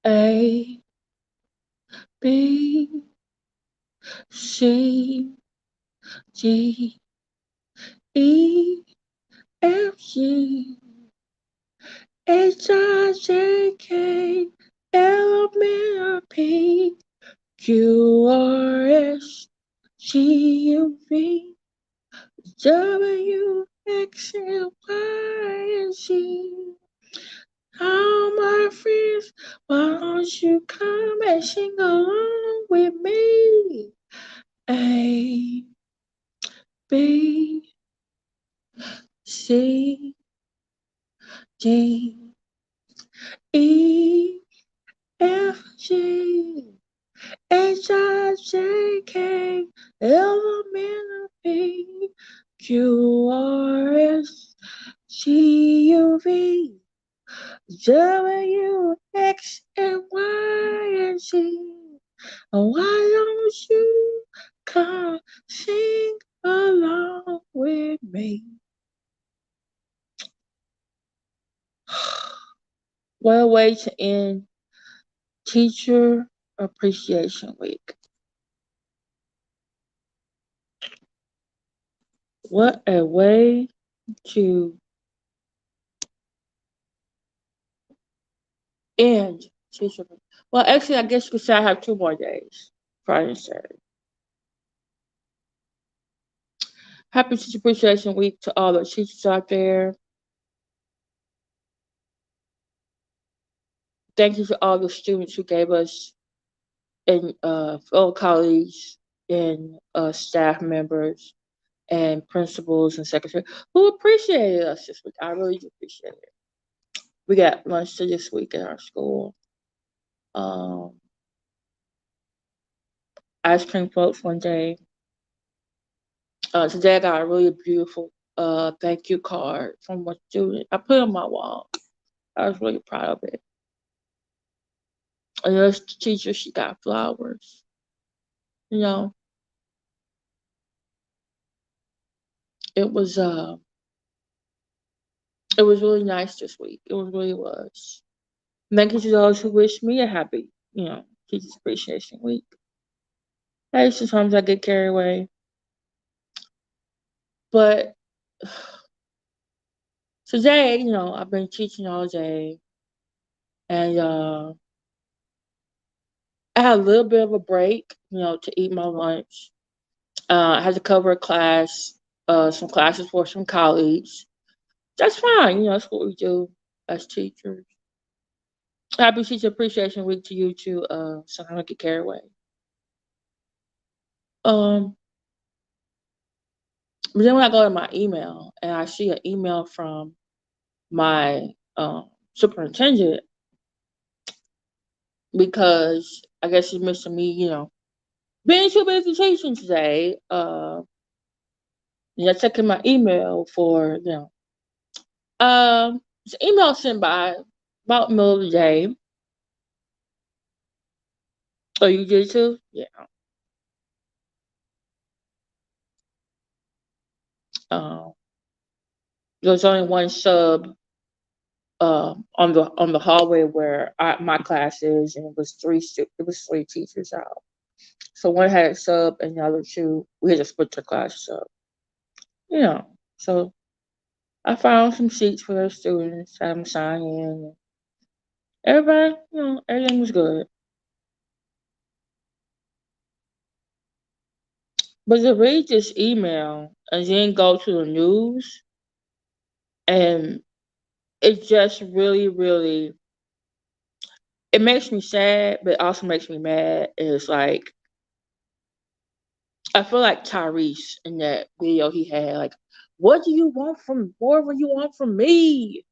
A, B, C, D, E, F, G, H, I, J, K, L, M, N, P, Q, R, S, T, U, V, W, X, and Y, and Z. All my friends, why don't you come and sing along with me? A, B, C, D, E, F, G, H, I, J, K, L, M, N, P, Q, R, S, T, U, V, W, X, and Y, and Z. Why don't you come sing along with me? What a way to end Teacher Appreciation Week. What a way to end Teacher. Well, actually, I guess you could say I have 2 more days, Friday and Saturday. Happy Teacher Appreciation Week to all the teachers out there. Thank you to all the students who gave us and fellow colleagues and staff members and principals and secretaries who appreciated us this week. I really do appreciate it. We got lunch this week at our school. Um, Ice cream floats one day. Today I got a really beautiful thank you card from a student. I put it on my wall. I was really proud of it. Another teacher, she got flowers. You know, it was uh, it was really nice this week. It really was. Thank you to those who wish me a happy, Teachers Appreciation Week. Hey, sometimes I get carried away, but today, I've been teaching all day, and I had a little bit of a break, to eat my lunch. I had to cover a class, some classes for some colleagues. That's fine, that's what we do as teachers. Happy Teacher Appreciation Week to you too. Sometimes I get carried away. Um, but then when I go to my email and I see an email from my superintendent, because I guess she's missing me, being too busy teaching today. Checking my email for, it's an email sent by about middle of the day. Oh, you did too? Yeah. Um, there's only one sub on the hallway where my class is, and it was 3 teachers out. So one had a sub, and the other 2 we had to split the classes up. So I found some seats for those students, had them sign in. Everybody, everything was good. But to read this email and then go to the news, and it just really, really, it makes me sad, but it also makes me mad. It's like, I feel like Tyrese in that video he had, like, what do you want from, what do you want from me?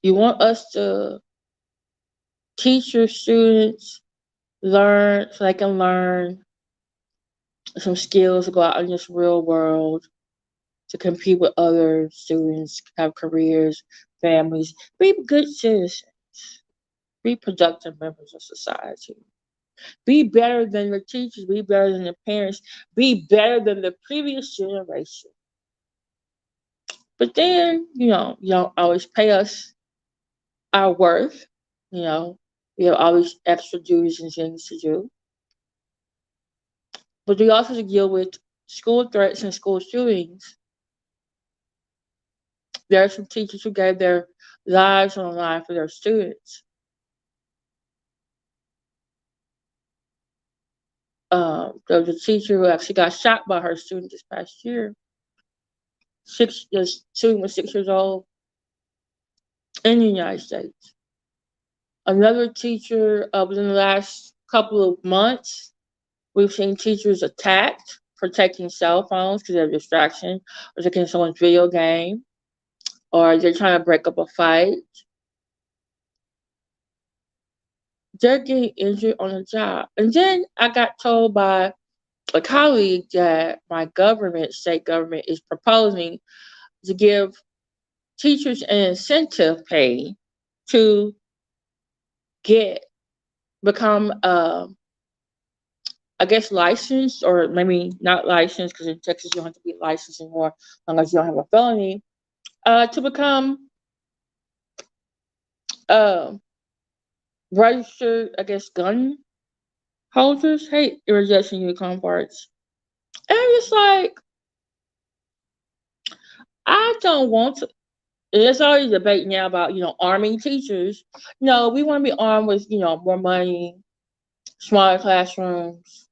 You want us to teach your students, learn, so they can learn some skills to go out in this real world, to compete with other students, have careers, families, be good citizens, be productive members of society, be better than the teachers, be better than the parents, be better than the previous generation. But then, you don't always pay us our worth. You know, we have all these extra duties and things to do. But we also have to deal with school threats and school shootings. There are some teachers who gave their lives on the line for their students. There was a teacher who actually got shot by her student this past year. The student was 6 years old in the United States. Another teacher, within the last couple of months, we've seen teachers attacked for taking cell phones because they're a distraction, or taking someone's video game, or they're trying to break up a fight. They're getting injured on the job. And then I got told by a colleague that my government, state government, is proposing to give teachers an incentive pay to become, I guess, licensed, or maybe not licensed, because in Texas you don't have to be licensed anymore as long as you don't have a felony, to become uh, registered, I guess, gun holders. Hey, irrigation unicorn parts. And it's like, I don't want to. There's always a debate now about, arming teachers. No, we want to be armed with, more money, smaller classrooms,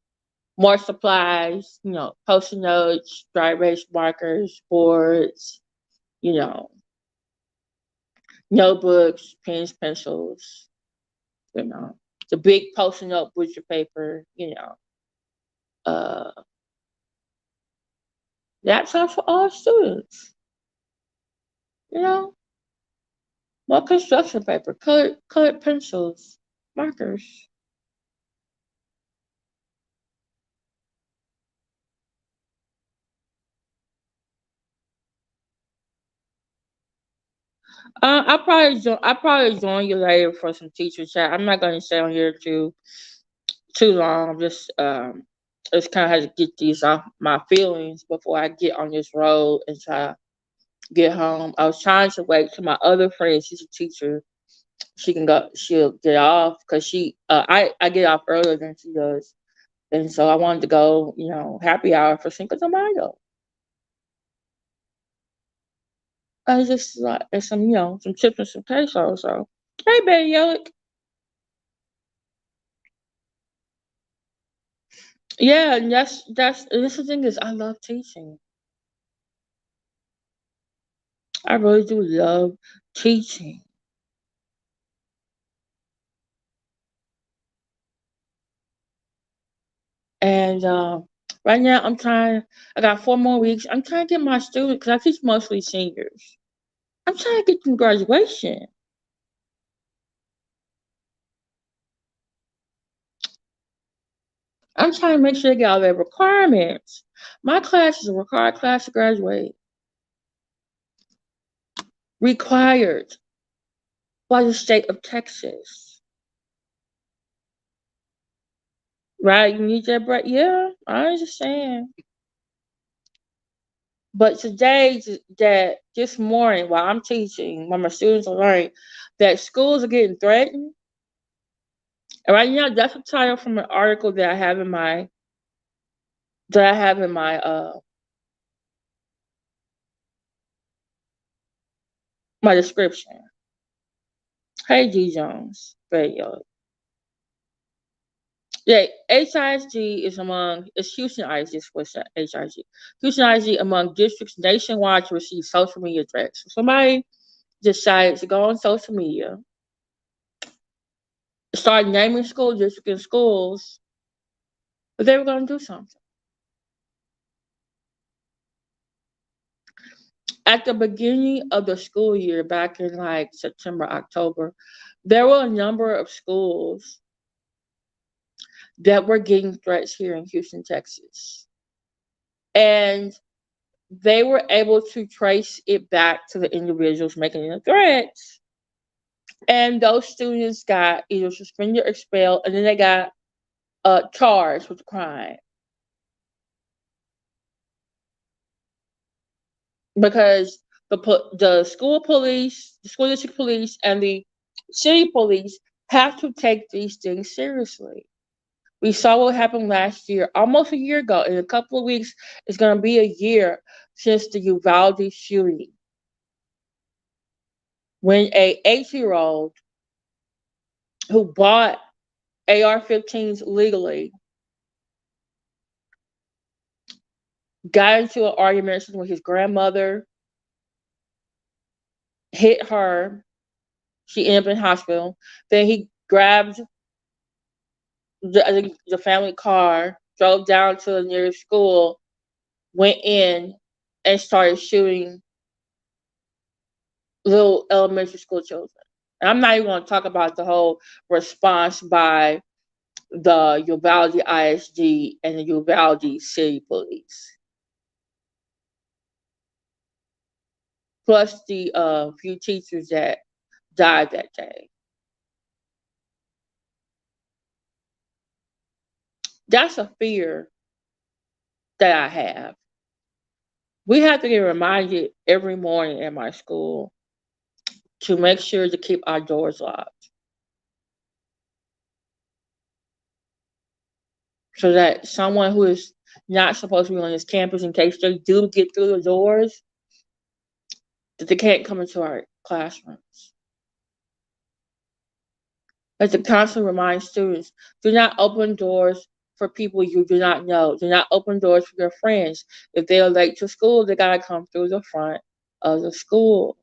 more supplies, post-it notes, dry erase markers, boards, you know, notebooks, pens, pencils, the big post-it note butcher paper, uh, that's not for all students, you know, more construction paper, colored pencils, markers. I join you later for some teacher chat. I'm not gonna stay on here too long. I'm just kind of had to get these off my feelings before I get on this road and try to get home. I was trying to wait till my other friend, she's a teacher, she'll get off, because I get off earlier than she does, and so I wanted to go, happy hour for Cinco de Mayo. I just like, and some, some chips and some queso. So, hey, Betty Yellick. Yeah, and this the thing is, I love teaching. I really do love teaching. And right now, I got 4 more weeks. I'm trying to get my students, because I teach mostly seniors. I'm trying to get them graduation. I'm trying to make sure they get all their requirements. My class is a required class to graduate. Required by the state of Texas. Right? You need that break. Yeah, I understand. But this morning, while I'm teaching, while my students are learning, that schools are getting threatened. And right now, that's a title from an article that I have in my description. Hey, G Jones, radio. Yeah, HISG is among, it's Houston ISG, what's that? HISG. Houston ISG among districts nationwide to receive social media threats. So somebody decided to go on social media, start naming school districts and schools, but they were going to do something. At the beginning of the school year, back in like September, October, there were a number of schools that were getting threats here in Houston, Texas. And they were able to trace it back to the individuals making the threats. And those students got either suspended or expelled, and then they got charged with the crime. Because the school police, the school district police, and the city police have to take these things seriously. We saw what happened last year, almost a year ago. In a couple of weeks, it's going to be a year since the Uvalde shooting, when a 8-year-old who bought AR-15s legally got into an argument with his grandmother, hit her. She ended up in hospital. Then he grabbed the family car, drove down to the nearest school, went in, and started shooting little elementary school children. And I'm not even going to talk about the whole response by the Uvalde ISD and the Uvalde City Police. Plus the few teachers that died that day. That's a fear that I have. We have to get reminded every morning at my school to make sure to keep our doors locked, so that someone who is not supposed to be on this campus, in case they do get through the doors, that they can't come into our classrooms. As to constantly remind students, do not open doors for people you do not know. Do not open doors for your friends. If they are late to school, they gotta come through the front of the school.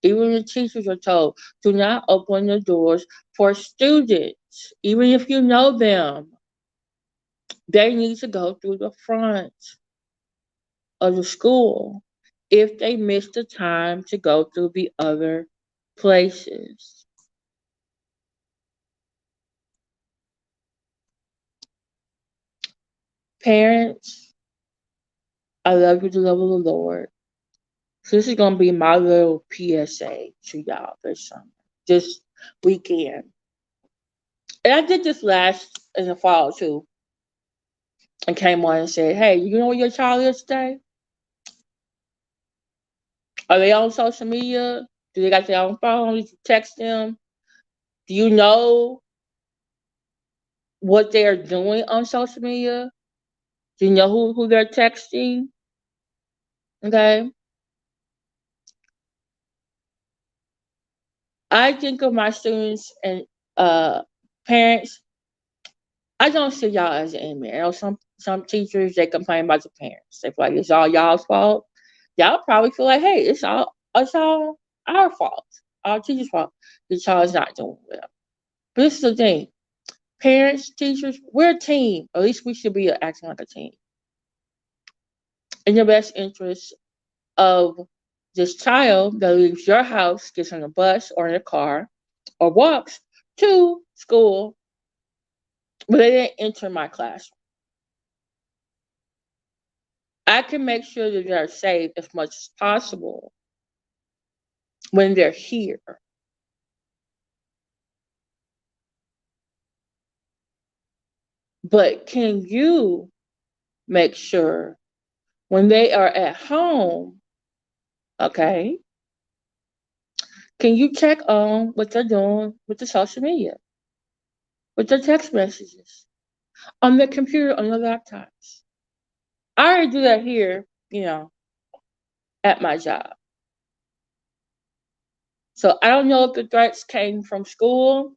Even the teachers are told, do not open the doors for students. Even if you know them, they need to go through the front of the school if they miss the time to go through the other places. Parents, I love you to the love of the Lord. So this is gonna be my little PSA to y'all this summer, this weekend. And I did this last in the fall too, and came on and said, "Hey, you know where your child is today? Are they on social media? Do they got their own phone? Did you text them? Do you know what they are doing on social media? Do you know who they're texting? Okay." I think of my students and uh, parents. I don't see y'all as an enemy. I know some teachers, they complain about the parents. They feel like it's all y'all's fault. Y'all probably feel like, hey, it's all our fault, our teacher's fault. The child's not doing well. But this is the thing: parents, teachers, we're a team. At least we should be acting like a team in the best interest of this child that leaves your house, gets on a bus or in a car, or walks to school, but they didn't enter my classroom. I can make sure that they're safe as much as possible when they're here. But can you make sure when they are at home, okay, can you check on what they're doing with the social media, with their text messages, on their computer, on their laptops? I already do that here, at my job. So I don't know if the threats came from school,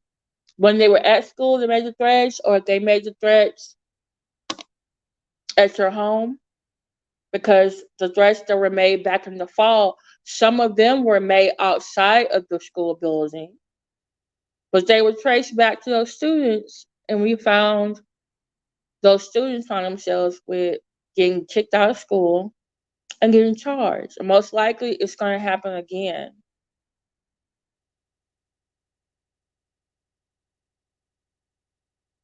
when they were at school, they made the threats, or if they made the threats at your home, because the threats that were made back in the fall, some of them were made outside of the school building, but they were traced back to those students, and we found those students found themselves with getting kicked out of school and getting charged. And most likely, it's going to happen again.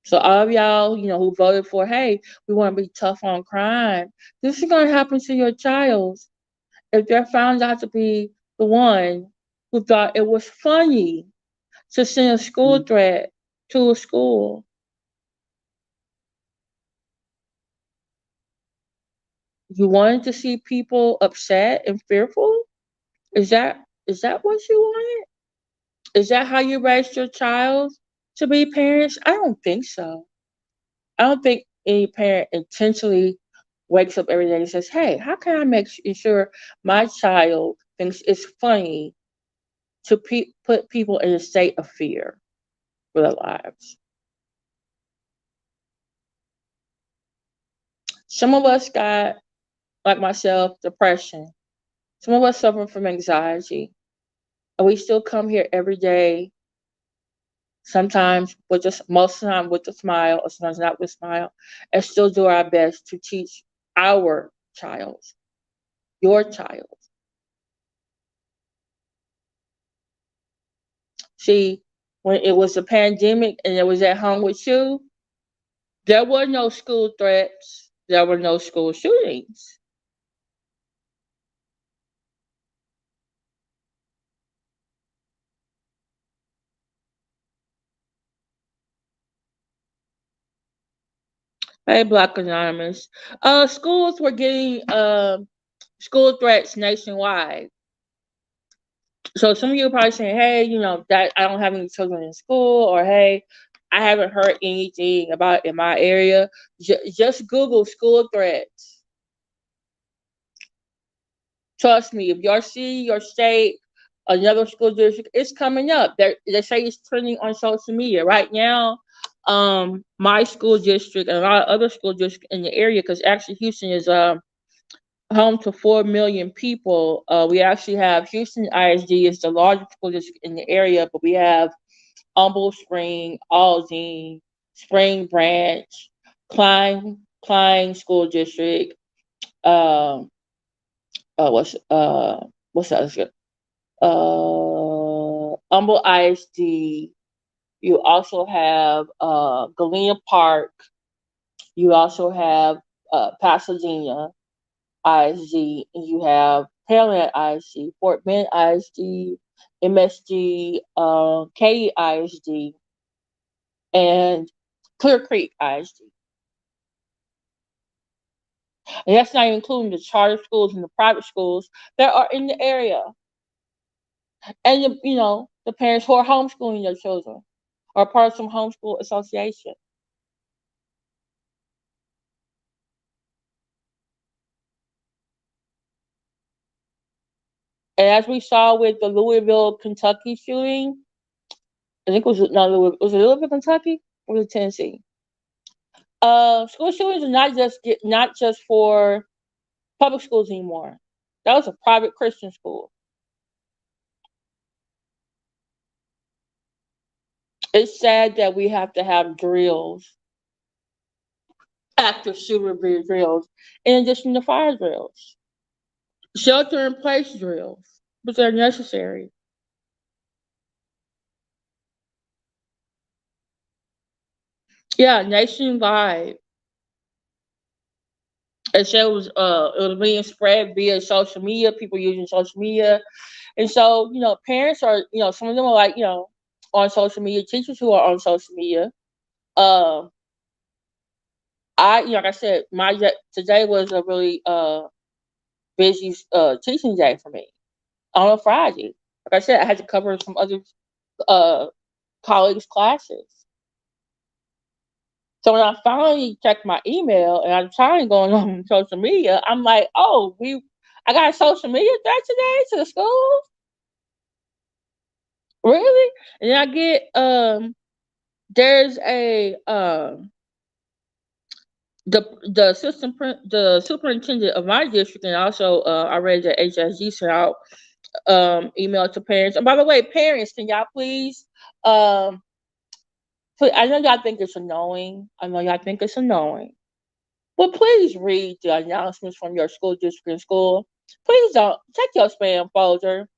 So all of y'all, who voted for, hey, we want to be tough on crime, this is going to happen to your child if they're found out to be the one who thought it was funny to send a school threat to a school. You wanted to see people upset and fearful? Is that what you wanted? Is that how you raised your child to be parents? I don't think so. I don't think any parent intentionally wakes up every day and says, "Hey, how can I make sure my child thinks it's funny to put people in a state of fear for their lives?" Some of us got, like myself, depression. Some of us suffer from anxiety. And we still come here every day, sometimes with just most of the time with a smile, or sometimes not with a smile, and still do our best to teach our child, your child. See, when it was a pandemic and it was at home with you, there were no school threats, there were no school shootings. Hey, Black Anonymous. Schools were getting school threats nationwide. So some of you are probably saying, "Hey, that I don't have any children in school," or "Hey, I haven't heard anything about in my area." Just Google school threats. Trust me, if your city, your state, another school district, it's coming up. They say it's trending on social media right now. My school district and a lot of other school districts in the area, because actually Houston is home to 4 million people. We actually have Houston ISD is the largest school district in the area, but we have Humble Spring, Aldine, Spring Branch, Klein School District. Um, what's that? Humble ISD. You also have Galena Park. You also have Pasadena ISD, and you have Pearland ISD, Fort Bend ISD, MSD, Katy ISD, and Clear Creek ISD. And that's not even including the charter schools and the private schools that are in the area. And the parents who are homeschooling their children are part of some homeschool association. And as we saw with the Louisville, Kentucky shooting, I think it was not Louisville, was it Louisville, Kentucky, or was it Tennessee? School shootings are not just for public schools anymore. That was a private Christian school. It's sad that we have to have drills, active shooter drills, in addition to fire drills, shelter in place drills, but they're necessary. Yeah, nationwide. It shows it was being spread via social media, people using social media. And so, parents are, some of them are like, on social media, teachers who are on social media. Uh, like I said, today was a really busy teaching day for me on a Friday. Like I said, I had to cover some other uh colleagues' classes. So when I finally checked my email and I'm trying going on social media, I'm like, "Oh, I got a social media threat today to the school? Really?" And then I get there's a the the superintendent of my district, and also I read the HSG sent out email to parents. And by the way, parents, can y'all please I know y'all think it's annoying. I know y'all think it's annoying. But please read the announcements from your school district and school. Please don't check your spam folder.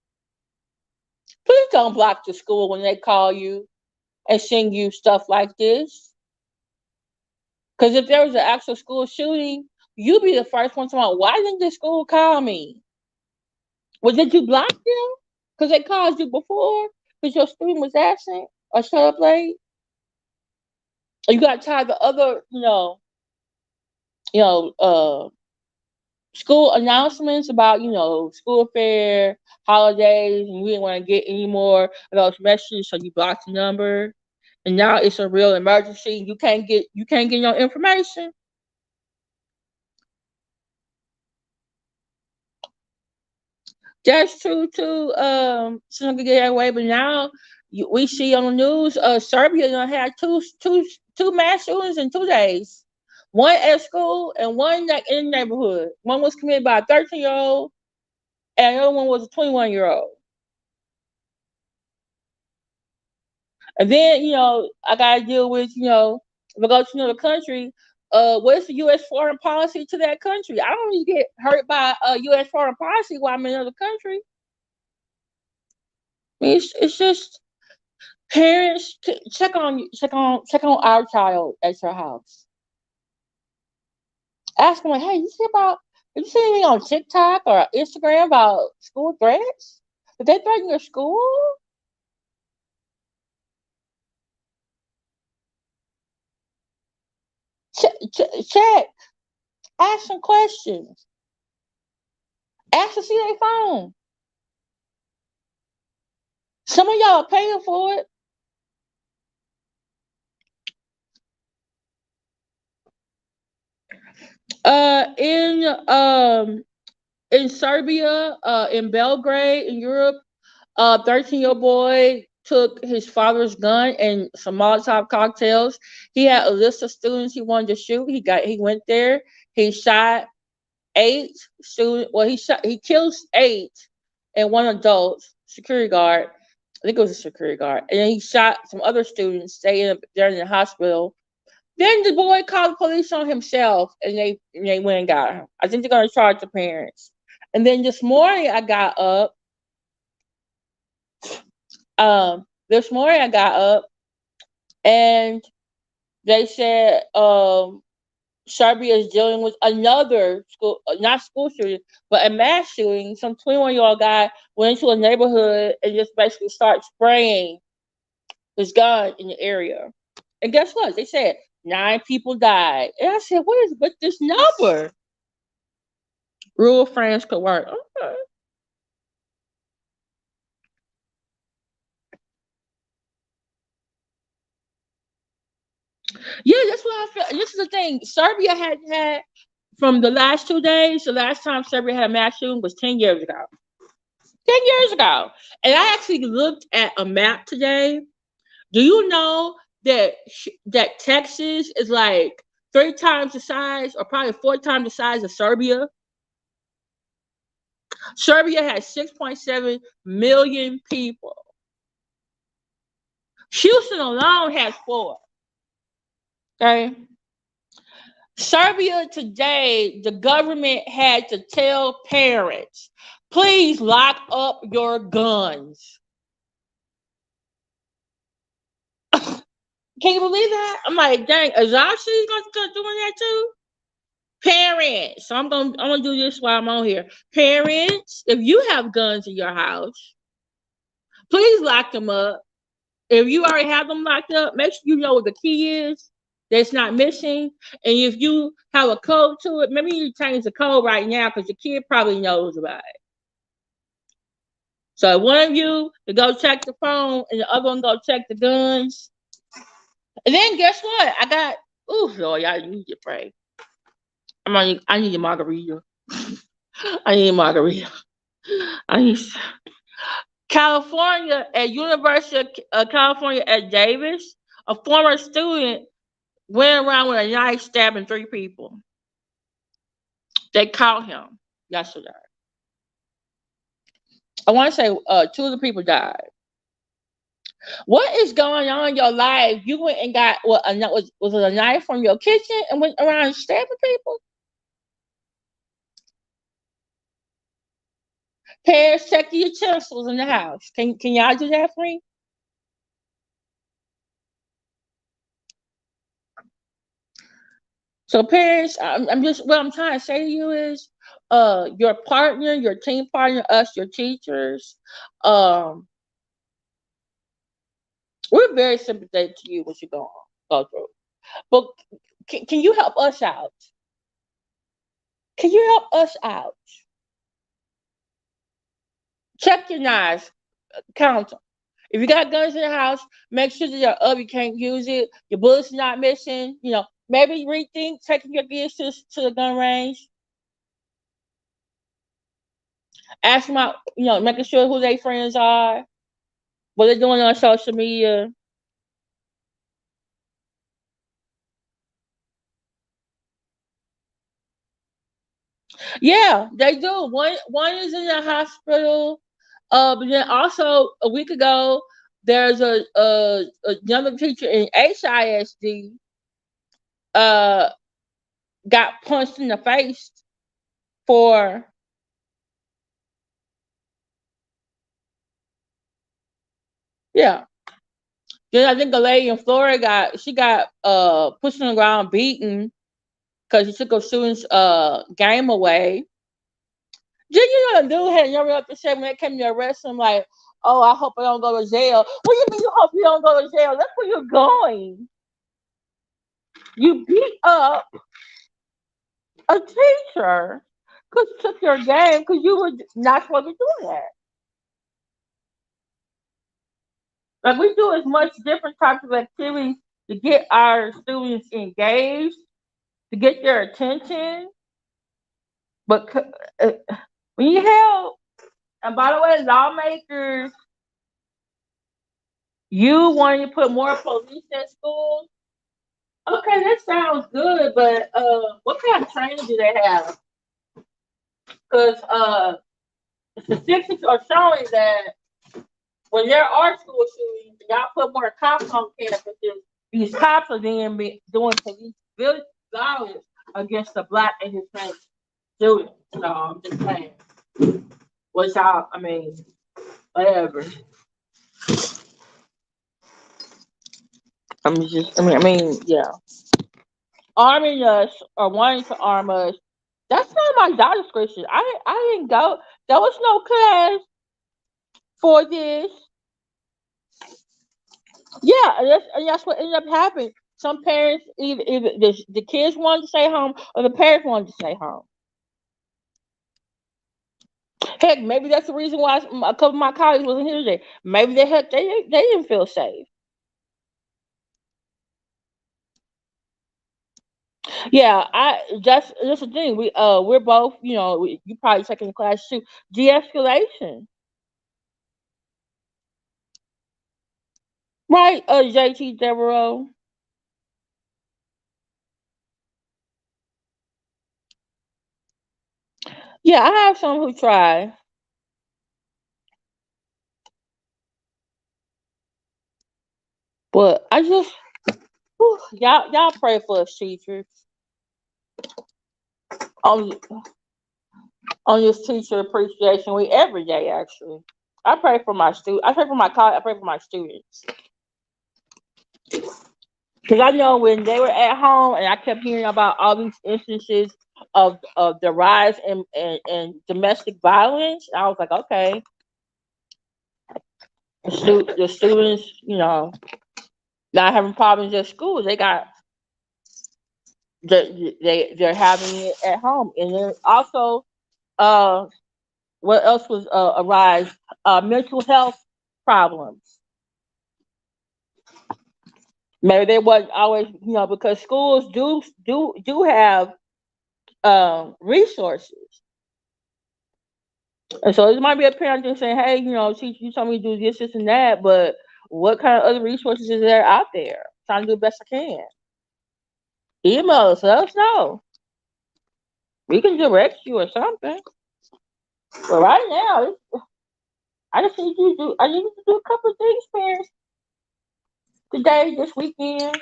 Please don't block the school when they call you and send you stuff like this. Because if there was an actual school shooting, you'd be the first one to know, why didn't the school call me? Well, did you block them? Because they called you before? Because your student was absent or showed up late? Or you got tired of other, you know, school announcements about, school fair, holidays, and you didn't want to get any more of those messages, so you blocked the number. And now it's a real emergency. You can't get your information. That's true too. Some could get that way, but now we see on the news, Serbia gonna have two mass shootings in 2 days. One at school and one like in the neighborhood. One was committed by a 13-year-old, and the other one was a 21-year-old. And then, I gotta deal with, if I go to another country, what's the U.S. foreign policy to that country? I don't need to get hurt by U.S. foreign policy while I'm in another country. I mean, it's just parents check on our child at your house. Ask them like, hey, did you see anything on TikTok or Instagram about school threats? Did they threaten your school? Check. Ask some questions. Ask to see their phone. Some of y'all are paying for it. In Serbia, in Belgrade, in Europe, 13-year-old boy took his father's gun and some Molotov cocktails. He had a list of students he wanted to shoot. He went there. He shot 8 students. Well, he killed 8 and one adult security guard. I think it was a security guard. And then he shot some other students. They're in the hospital. Then the boy called the police on himself, and they went and got him. I think they're gonna charge the parents. And then this morning I got up. This morning I got up, and they said Serbia is dealing with another school, not school shooting, but a mass shooting. Some 21-year-old guy went into a neighborhood and just basically started spraying his gun in the area. And guess what? They said 9 people died. And I said, what is with this number? Rural France could work. Okay. Yeah, that's what I feel. This is the thing. Serbia had from the last 2 days. The last time Serbia had a mass shooting was 10 years ago. 10 years ago, and I actually looked at a map today. Do you know that Texas is like 3 times the size, or probably 4 times the size of Serbia? Serbia has 6.7 million people. Houston alone has 4. Okay. Serbia today, the government had to tell parents, please lock up your guns. Can you believe that? I'm like, dang, Azovsky's gonna doing that too? Parents, so I'm gonna do this while I'm on here. Parents, if you have guns in your house, please lock them up. If you already have them locked up, make sure you know what the key is that's not missing. And if you have a code to it, maybe you change the code right now because your kid probably knows about it. So one of you to go check the phone and the other one go check the guns. And then guess what? Lord, y'all need to pray. I need a margarita. I need a margarita. I need California, at University of California at Davis, a former student went around with a knife stabbing 3 people. They caught him yesterday. I want to say 2 of the people died. What is going on in your life? You went and got was it a knife from your kitchen and went around stabbing people? Parents, check the utensils in the house. Can y'all do that for me? So parents, I'm just what I'm trying to say to you is, your partner, your team partner, us, your teachers, um, we're very sympathetic to you what you're going to go through. But can you help us out? Can you help us out? Check your knives. Count them. If you got guns in the house, make sure that they're up. You can't use it. Your bullets not missing. Maybe rethink taking your kids to the gun range. Ask them out. Making sure who their friends are, what they're doing on social media. Yeah, they do. One is in the hospital. But then also a week ago, there's a younger teacher in HISD uh got punched in the face for, yeah. Then I think a lady in Florida got pushed on the ground, beaten because he took a student's game away. Then the dude had never up to say when they came to arrest him, like, "Oh, I hope I don't go to jail." What do you mean you hope you don't go to jail? That's where you're going. You beat up a teacher because you took your game because you were not supposed to be doing that. Like, we do as much different types of activities to get our students engaged, to get their attention. But uh, when you help, and by the way, lawmakers, you want to put more police in schools. Okay, that sounds good, but what kind of training do they have? Because statistics are showing that when there are school shootings, y'all put more cops on campuses. These cops are then doing police violence against the black and Hispanic students. So I'm just saying, which I mean, whatever. Yeah. Arming us or wanting to arm us. That's not my job description. I didn't go. There was no class for this. Yeah, and that's what ended up happening. Some parents, either the kids wanted to stay home or the parents wanted to stay home. Heck, maybe that's the reason why a couple of my colleagues wasn't here today. Maybe they didn't feel safe. Yeah, that's the thing. We're both, you probably taking the class too. De-escalation, right? JT Devereaux. Yeah, I have some who try, but I just y'all pray for us teachers on on this teacher appreciation week every day. Actually, I pray for my students. I pray for my college. I pray for my students. Because I know when they were at home and I kept hearing about all these instances of the rise in domestic violence, I was like, okay, the students, not having problems at school. They're having it at home. And then also, uh, what else was arise? Mental health problems. Maybe they wasn't always, because schools do have resources. And so it might be a parent just saying, "Hey, teacher, you told me to do this, and that, but what kind of other resources is there out there? Trying to do the best I can." Email us, let us know. We can direct you or something. But right now, I need you to do a couple of things, parents, today, this weekend,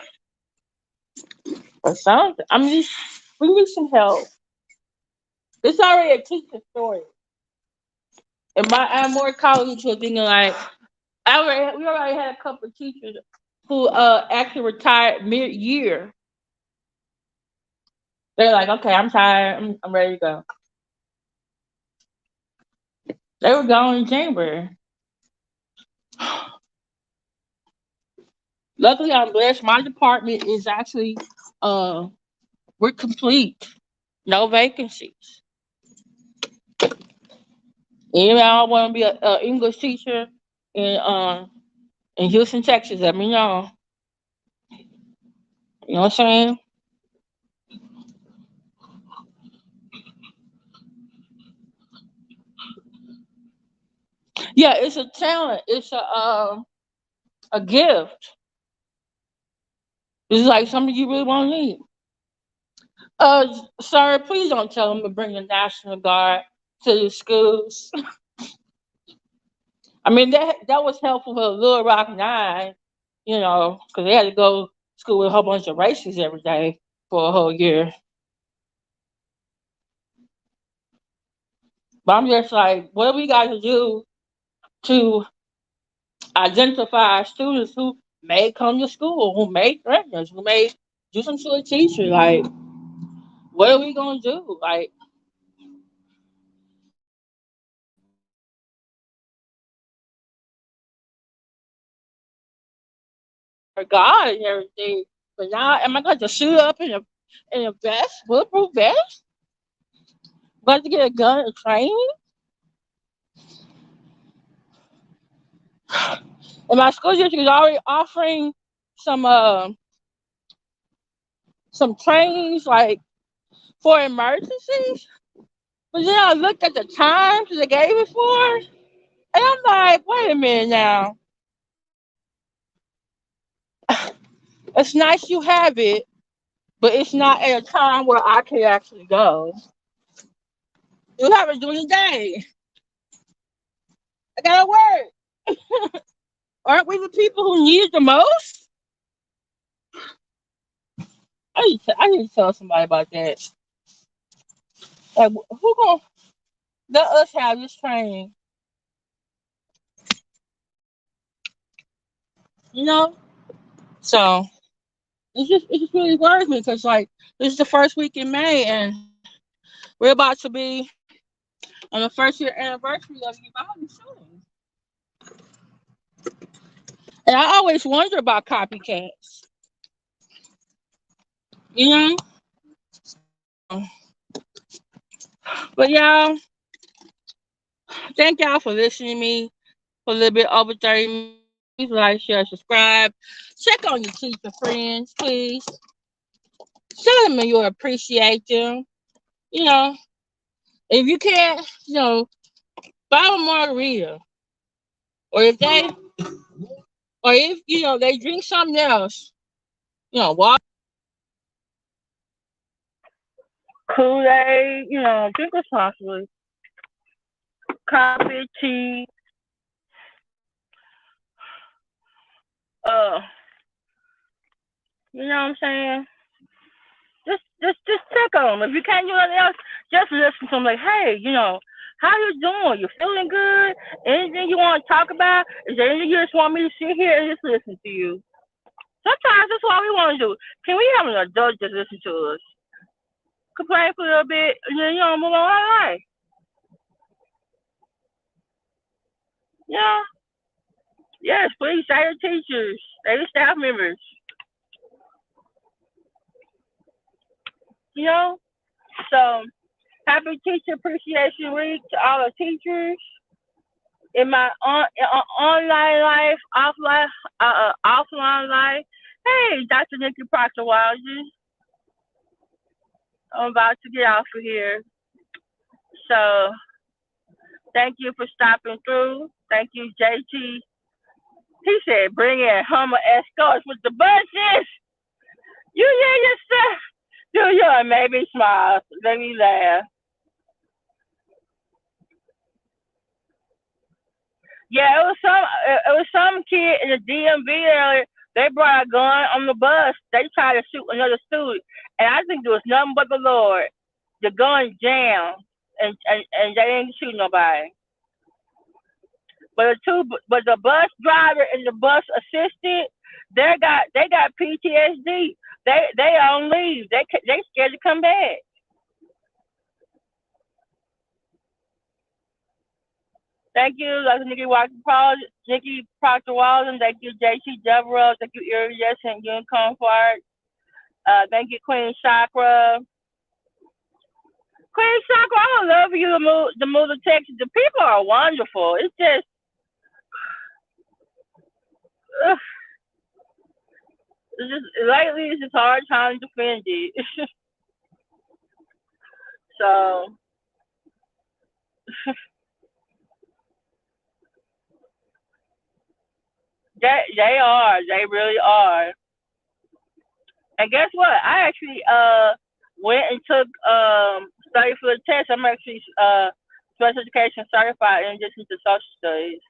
or something. We need some help. It's already a teacher story. And I have more colleagues who are thinking like, we already had a couple of teachers who actually retired mid-year. They're like, okay, I'm tired. I'm ready to go. They were gone in January. Luckily, I'm blessed. My department is actually, we're complete. No vacancies. Even I want to be a English teacher in Houston, Texas. Let me know. You know what I'm saying? Yeah, it's a talent. It's a gift. It's like something you really want to need. Sir, please don't tell them to bring the National Guard to the schools. I mean, that was helpful for Little Rock Nine, because they had to go to school with a whole bunch of races every day for a whole year. But I'm just like, what do we got to do to identify students who may come to school, who may threaten us, who may do some sort of teacher? Like, what are we gonna do? Like, for God and everything. But now, am I going to suit up in a vest, bulletproof vest? About to get a gun and train? And my school district is already offering some uh some trainings like for emergencies. But then I looked at the times they gave it for, and I'm like, wait a minute now. It's nice you have it, but it's not at a time where I can actually go. You have it during the day. I gotta work. Aren't we the people who need it the most? I need to tell somebody about that. Like, who gonna let us have this training? You know? So it just really worries me because like this is the first week in May and we're about to be on the first year anniversary of Uvalde soon. And I always wonder about copycats. You know? But y'all, thank y'all for listening to me for a little bit over 30 minutes. Please like, share, subscribe. Check on your teacher friends, please. Tell them you appreciate them. You know, if you can't, buy a margarita. Or if they, or if, they drink something else, water, Kool-Aid, drink responsibly. Coffee, tea, uh, you know what I'm saying? Just check on them. If you can't do nothing else, just listen to them. Like, hey, how you doing? You feeling good? Anything you want to talk about? Is there anything you just want me to sit here and just listen to you? Sometimes that's what we want to do. Can we have an adult just listen to us? Complain for a little bit, and then move on our life. Yeah. Yes, please say your teachers, say your staff members. You know. So happy Teacher Appreciation Week to all the teachers in my online life, offline life. Hey, Dr. Nikki Proctor Wilder. I'm about to get off of here. So thank you for stopping through. Thank you, JT. He said, bring in Hummer escorts with the buses. You hear yourself? Do you made me smile. Let me laugh. Yeah, it was some kid in the DMV earlier. They brought a gun on the bus. They tried to shoot another student, and I think it was nothing but the Lord. The gun jammed, and they didn't shoot nobody. But the bus driver and the bus assistant, they got PTSD. They on leave. They scared to come back. Thank you, Dr. Nikki Proctor Walden. Thank you, JC Devereaux. Thank you, Erie Yes and Yun Comfort. Thank you, Queen Chakra. Queen Soccer, I would love for you to move to Texas. The people are wonderful. It's just ugh, it's just lately it's just hard trying to defend it. So they are. They really are. And guess what? I actually went and took study for the test. I'm actually special education certified in addition to social studies.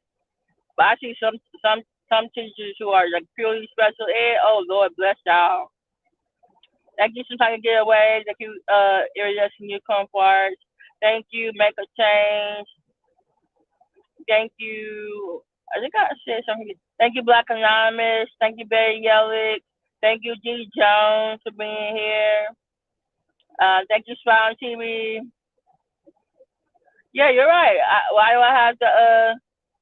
But I see some teachers who are like purely special ed. Oh Lord bless y'all. Thank you sometimes to get away. Thank you areas in your comfort. Thank you, make a change. Thank you. I think I said something. Thank you, Black Anonymous. Thank you, Betty Yellick. Thank you, G Jones, for being here. Thank you, Smile TV. Yeah, you're right. Why do I have to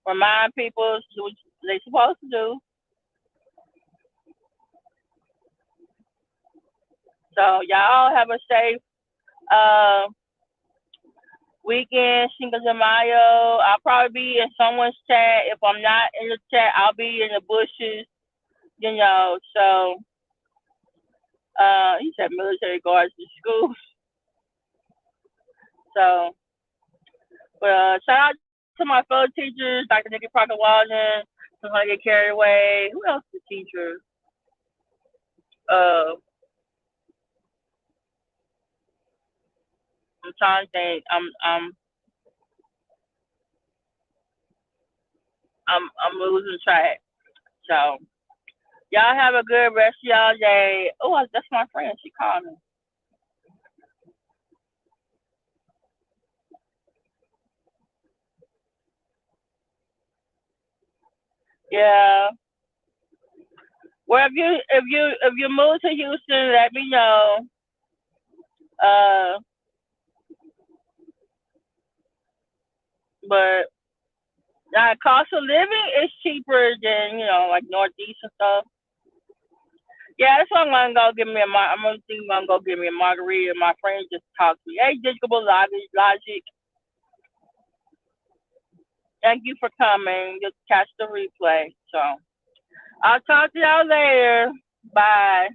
remind people to do what they're supposed to do? So y'all have a safe uh, weekend, Cinco de Mayo. I'll probably be in someone's chat. If I'm not in the chat, I'll be in the bushes. You know, so he said military guards in schools. So, but shout out to my fellow teachers, Dr. Nikki Parker Walden. I'm gonna get carried away. Who else is a teacher? Uh, I'm trying to think. I'm losing track. So y'all have a good rest of y'all day. Oh, that's my friend. She called me. Yeah. Well, if you move to Houston, let me know. Uh, but cost of living is cheaper than like Northeast and stuff. Yeah, that's why I'm gonna go give me a. I'm gonna think I'm gonna go give me a margarita. My friend just talked to me. Hey, Digital Logic, thank you for coming. Just catch the replay. So I'll talk to y'all later. Bye.